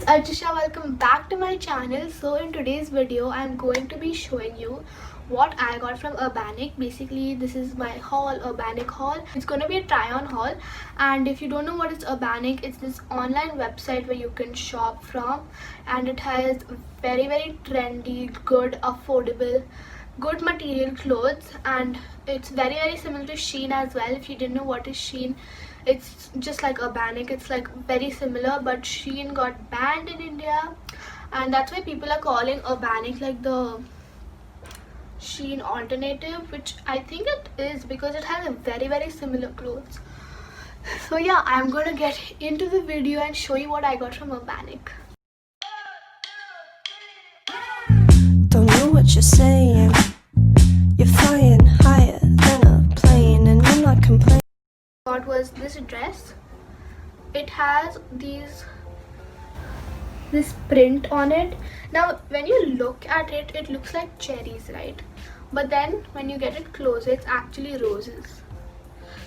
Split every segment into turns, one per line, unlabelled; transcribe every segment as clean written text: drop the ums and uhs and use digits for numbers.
it's Archisha. Welcome back to my channel. So in today's video I'm going to be showing you what I got from Urbanic. Basically this is my haul, Urbanic haul. It's gonna be a try on haul, and if you don't know what is Urbanic, it's this online website where you can shop from, and it has very trendy, good, affordable, good material clothes, and it's very similar to Shein as well. If you didn't know what is Shein, it's just like Urbanic. It's like very similar, but Shein got banned in India, and that's why people are calling Urbanic like the Shein alternative, which I think it is because it has a very similar clothes. So yeah, I'm gonna get into the video and show you what I got from Urbanic.
Don't know what you're saying. You're flying higher than a plane, and I'm not complaining.
What was this dress? It has this print on it. Now when you look at it, it looks like cherries, right? But then when you get it closer, it's actually roses.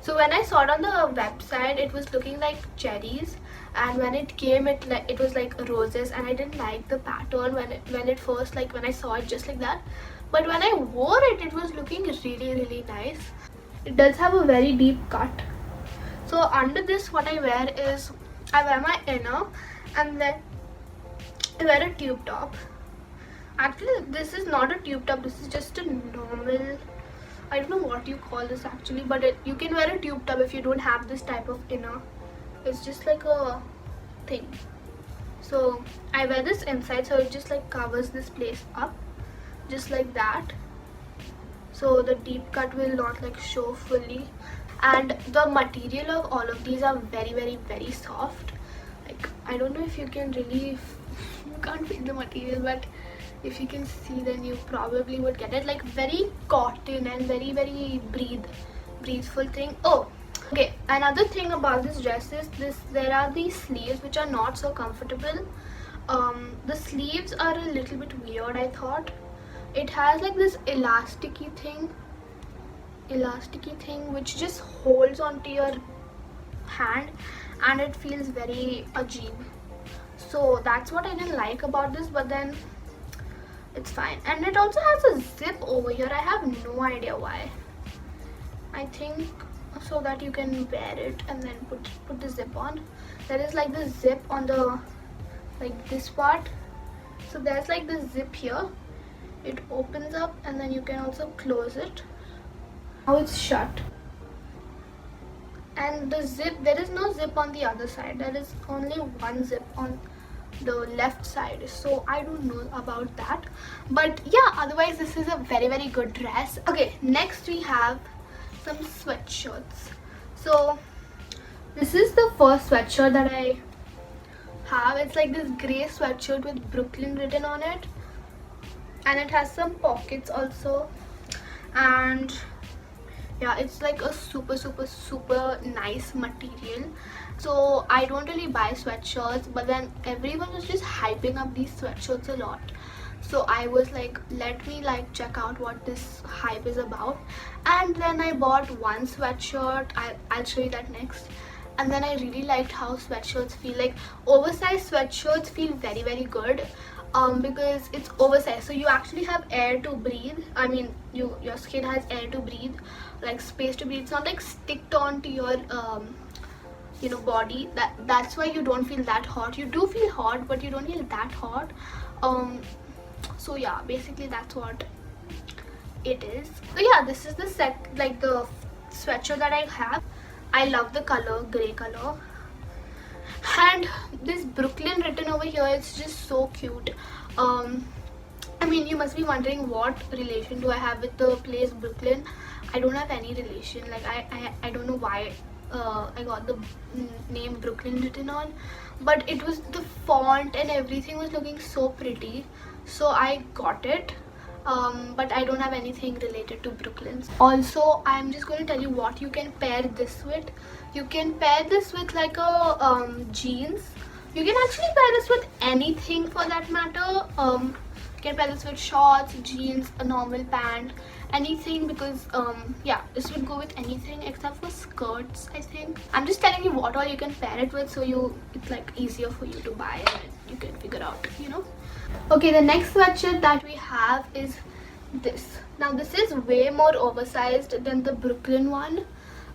So when I saw it on the website, it was looking like cherries, and when it came, it was like roses, and I didn't like the pattern when it first, like when I saw it just like that. But when I wore it, it was looking really nice. It does have a very deep cut. So under this, what I wear is, I wear my inner, and then I wear a tube top. Actually this is not a tube top, this is just a normal, I don't know what you call this actually, but you can wear a tube top if you don't have this type of inner. It's just like a thing. So I wear this inside, so it just like covers this place up, just like that. So the deep cut will not like show fully, and the material of all of these are very soft. Like I don't know if you can really, you can't feel the material, but if you can see, then you probably would get it. Like very cotton and very breatheful thing. Oh, okay, another thing about this dress is there are these sleeves which are not so comfortable. The sleeves are a little bit weird, I thought. It has like this elasticy thing which just holds onto your hand, and it feels very ajib. So that's what I didn't like about this, but then it's fine. And it also has a zip over here. I have no idea why. I think so that you can wear it and then put the zip on. There is like the zip on the, like this part. So there's like the zip here. It opens up and then you can also close it. Now it's shut. And the zip, there is no zip on the other side. There is only one zip on the left side, so I don't know about that. But yeah, otherwise this is a very good dress. Okay, next we have some sweatshirts. So this is the first sweatshirt that I have. It's like this gray sweatshirt with Brooklyn written on it, and it has some pockets also. And yeah, it's like a super nice material. So I don't really buy sweatshirts, but then everyone was just hyping up these sweatshirts a lot. So I was like, let me like check out what this hype is about. And then I bought one sweatshirt. I'll show you that next. And then I really liked how sweatshirts feel. Like oversized sweatshirts feel very good, because it's oversized, so you actually have air to breathe. I mean, your skin has air to breathe, like space to breathe. It's not like sticked on to your body. That's why you don't feel that hot. You do feel hot, but you don't feel that hot. So yeah, basically that's what it is. So yeah, this is the the sweatshirt that I have. I love the color, gray color. And this Brooklyn written over here, it's just so cute. I mean, you must be wondering what relation do I have with the place Brooklyn. I don't have any relation. Like I don't know why I got the name Brooklyn written on, but it was the font and everything was looking so pretty, so I got it. But I don't have anything related to Brooklyn. Also, I'm just going to tell you what you can pair this with. You can pair this with like a jeans. You can actually pair this with anything for that matter. You can pair this with shorts, jeans, a normal pant, anything, because yeah, this would go with anything except for skirts, I think. I'm just telling you what all you can pair it with, so it's like easier for you to buy and you can figure out, you know. Okay, the next sweatshirt that we have is this. Now this is way more oversized than the Brooklyn one.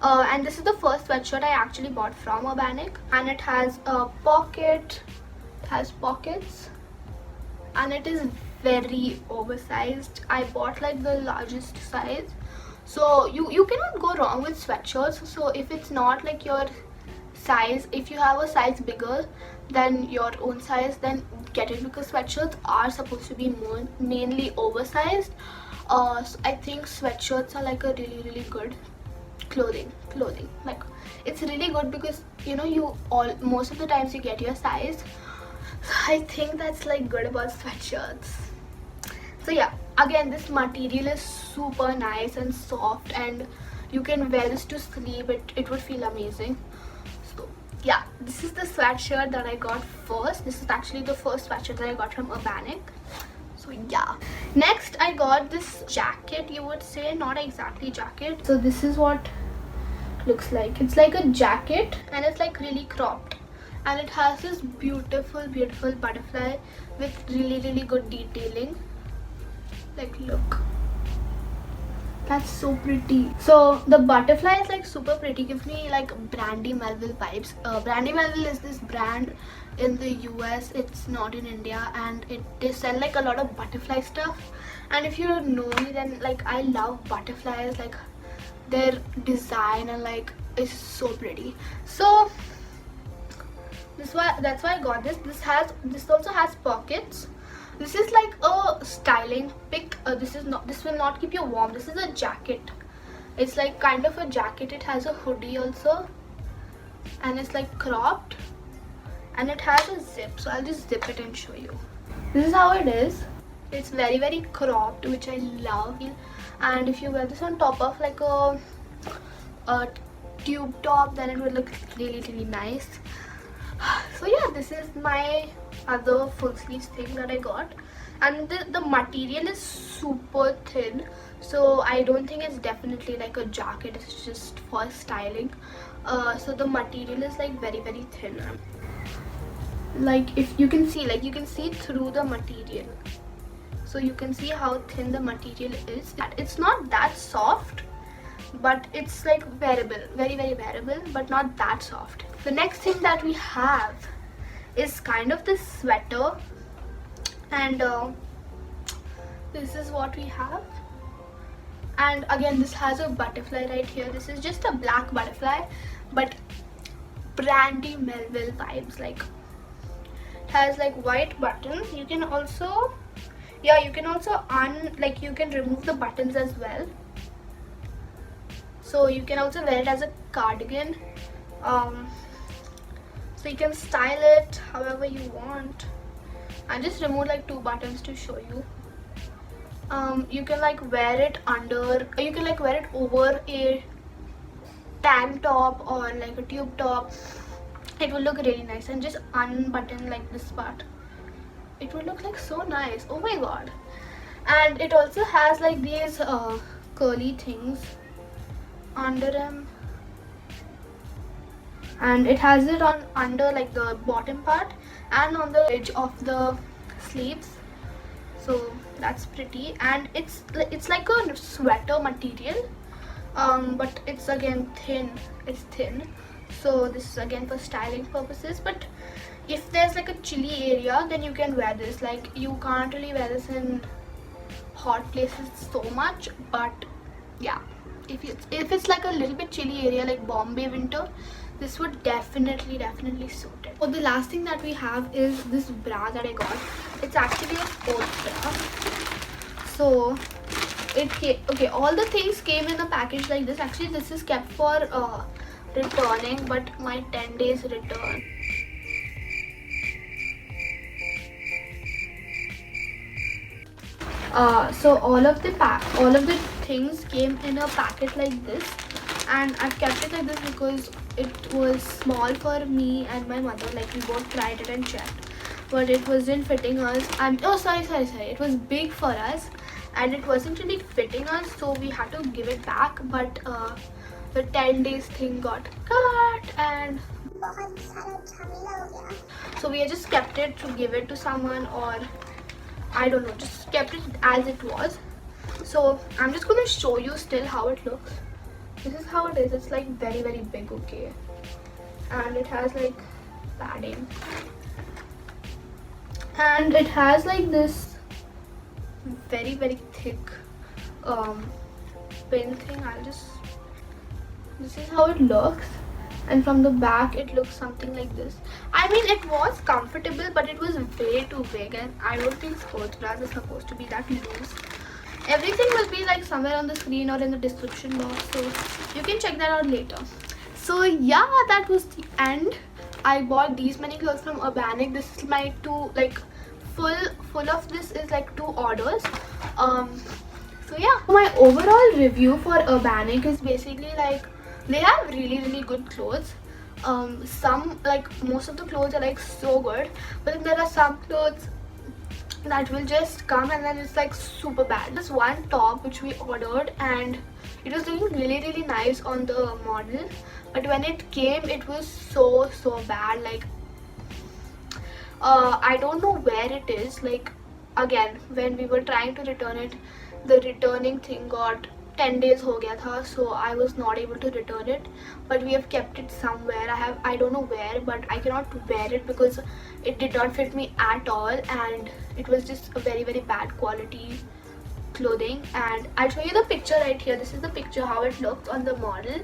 And this is the first sweatshirt I actually bought from Urbanic, and it has a pocket, it has pockets, and it is very oversized. I bought like the largest size, so you cannot go wrong with sweatshirts. So if it's not like your size, if you have a size bigger than your own size, then get it, because sweatshirts are supposed to be mainly oversized. So I think sweatshirts are like a really good clothing. Like, it's really good because, you know, most of the times you get your size. So I think that's like good about sweatshirts. So yeah, again, this material is super nice and soft, and you can wear this to sleep. It would feel amazing. So yeah, this is the sweatshirt that I got first. This is actually the first sweatshirt that I got from Urbanic. So yeah, next I got this jacket, you would say, not exactly jacket. So this is what it looks like. It's like a jacket, and it's like really cropped, and it has this beautiful butterfly with really good detailing. Like, look, that's so pretty. So the butterfly is like super pretty, gives me like Brandy Melville vibes. Brandy Melville is this brand in the US, it's not in India, and they sell like a lot of butterfly stuff. And if you don't know me, then like I love butterflies, like their design, and like it's so pretty. So that's why I got this. This also has pockets. This is like a styling pick. This will not keep you warm. This is a jacket. It's like kind of a jacket. It has a hoodie also, and it's like cropped, and it has a zip. So I'll just zip it and show you. This is how it is. It's very cropped, which I love. And if you wear this on top of like a tube top, then it would look really nice. So yeah, this is my other full sleeves thing that I got, and the material is super thin, so I don't think it's definitely like a jacket. It's just for styling. So the material is like very thin. Like, if you can see, like you can see through the material, so you can see how thin the material is. It's not that soft, but it's like wearable, very wearable, but not that soft. The next thing that we have is kind of this sweater, and this is what we have. And again, this has a butterfly right here. This is just a black butterfly, but Brandy Melville vibes. Like, it has like white buttons. You can also, yeah, you can also you can remove the buttons as well. So you can also wear it as a cardigan. So you can style it however you want. I just removed like 2 buttons to show you. You can like wear it under, you can like wear it over a tank top or like a tube top. It will look really nice, and just unbutton like this part. It would look like so nice. Oh my god. And it also has like these curly things under them, and it has it on under like the bottom part and on the edge of the sleeves. So that's pretty, and it's like a sweater material, but it's again thin. It's thin, so this is again for styling purposes. But if there's like a chilly area, then you can wear this. Like, you can't really wear this in hot places so much, but yeah, if it's like a little bit chilly area like Bombay winter, this would definitely suit it. So the last thing that we have is this bra that I got. It's actually a sports bra. So it came, okay, all the things came in a package like this. Actually, this is kept for returning, but my 10 days return. So all of the things came in a packet like this, and I've kept it like this because it was small for me and my mother. Like, we both tried it and checked. but it wasn't fitting us. Sorry. It was big for us, and it wasn't really fitting us, so we had to give it back. But the 10 days thing got cut, and so we just kept it to give it to someone, or I don't know, just kept it as it was. So I'm just gonna show you still how it looks. This is how it is. It's like very big, okay, and it has like padding, and it has like this very thick pin thing. This is how it looks, and from the back it looks something like this. I mean, it was comfortable, but it was way too big, and I don't think sports bras are supposed to be that loose. Everything will be like somewhere on the screen or in the description box, so you can check that out later. So yeah, that was the end. I bought these many clothes from Urbanic. This is my two, like full of this is like 2 orders. So yeah, my overall review for Urbanic is basically like they have really good clothes. Some, like most of the clothes are like so good, but then there are some clothes that will just come and then it's like super bad. This one top which we ordered, and it was looking really nice on the model, but when it came it was so bad. Like I don't know where it is. Like again, when we were trying to return it, the returning thing got 10 days ho gaya tha, so I was not able to return it, but we have kept it somewhere. I don't know where, but I cannot wear it because it did not fit me at all, and it was just a very bad quality clothing. And I'll show you the picture right here. This is the picture how it looked on the model,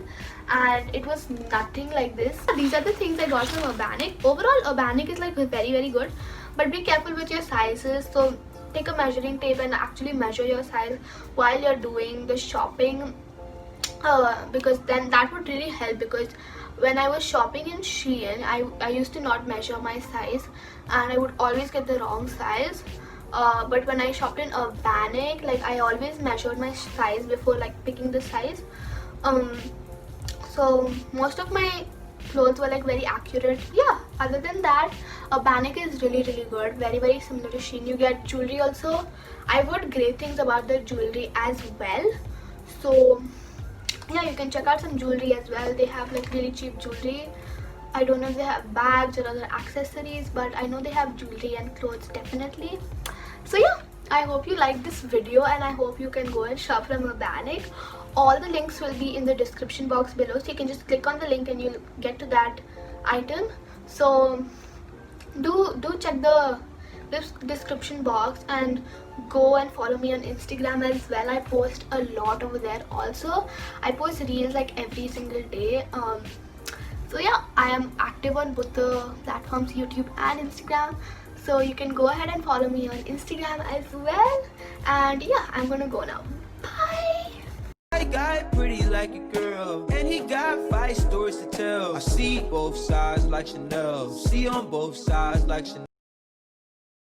and it was nothing like this. These are the things I got from Urbanic. Overall, Urbanic is like very good, but be careful with your sizes. So take a measuring tape and actually measure your size while you're doing the shopping, because then that would really help. Because when I was shopping in Shein, I used to not measure my size, and I would always get the wrong size. But when I shopped in Urbanic, like I always measured my size before like picking the size. So most of my clothes were like very accurate. Yeah, other than that, Urbanic is really good, very similar to Shein. You get jewelry also. I've heard great things about the jewelry as well, so yeah, you can check out some jewelry as well. They have like really cheap jewelry. I don't know if they have bags or other accessories, but I know they have jewelry and clothes definitely. So yeah, I hope you liked this video, and I hope you can go and shop from Urbanic. All the links will be in the description box below, so you can just click on the link and you'll get to that item. So do check the description box, and go and follow me on Instagram as well. I post a lot over there. Also, I post reels like every single day. So yeah, I am active on both the platforms, YouTube and Instagram, so you can go ahead and follow me on Instagram as well. And yeah, I'm gonna go now. Bye.
I got pretty like a girl, and he got 5 stories to tell. I see both sides like Chanel, see on both sides like Chanel.